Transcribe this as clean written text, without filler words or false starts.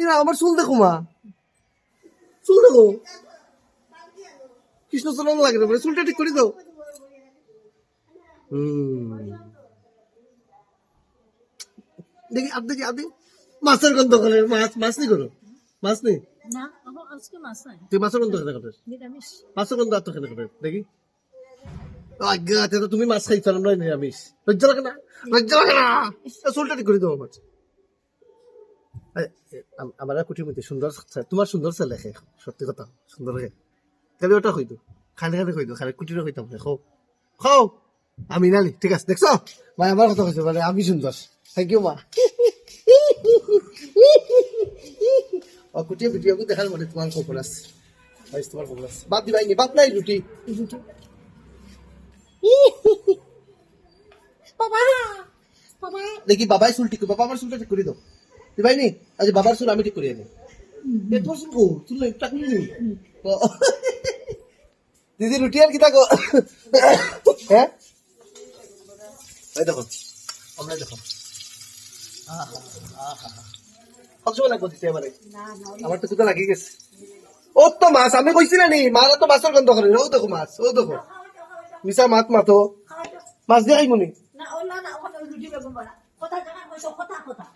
এরা আমার চুল দেখো মা, চুল দেখো কৃষ্ণচরণ লাগে না, চুলটা ঠিক করে দাও। দেখি আপ দেখি আপ দেখি মাছের গন্ধ করে, মাছ মাছ নি করো, মাছ নেই না আজকে মাছ নাই, তুই মাছের গন্ধ খেতে করে, নিরামিষ। মাছের গন্ধ আর তো খেতে করে দেখি। আজ্ঞা তো তুমি মাছ খাইছো আমরা নিরামিষ, লজ্জা লাগে না, লজ্জা লাগে না, চুলটা ঠিক করে দাও আমার। আমার কুটির মধ্যে সুন্দর, তোমার সুন্দর ছেলে লেখে, সত্যি কথা সুন্দর লেখে, তাহলে ওটা হইতো খালি খালি হইতো, খালি কুটিরও হইতাম খাও খাও। আমি নালি ঠিক আছে, দেখছো ভাই আমার কথা কইছো, মানে আমি সুন্দর, থ্যাংক ইউ মা। কুটিয়ে ভিডিও দেখার মানে তোমার খবর আছে, তোমার খবর আছে, বাদ দিবাই নি, বাদ নাই রুটি। বাবা বাবা দেখি বাবাই চুল ঠিক, বাবা আমার চুলটা ঠিক করে দাও দিবাই নি, আজ বাবার চুল আমি ঠিক করিয়ে নি। তোর চুল কো, চুল একটা করে নি দিদি, রুটি আর কি থাকো। হ্যাঁ এই দেখো আমরা দেখো, সবসময় লাগবো দিতে এবারে, আমার তো কোথাও লাগিয়ে গেছে। ও তো মাছ, আমি কইছি না নি মারা তো মাছের গন্ধ করে, ও দেখো মাছ, ও দেখো মিশা মাছ মাতো মাছ দিয়ে খাইমুনি। না ও না না, ওখানে রুটি বেগুন বড়া কথা জানা কইছো, কথা কথা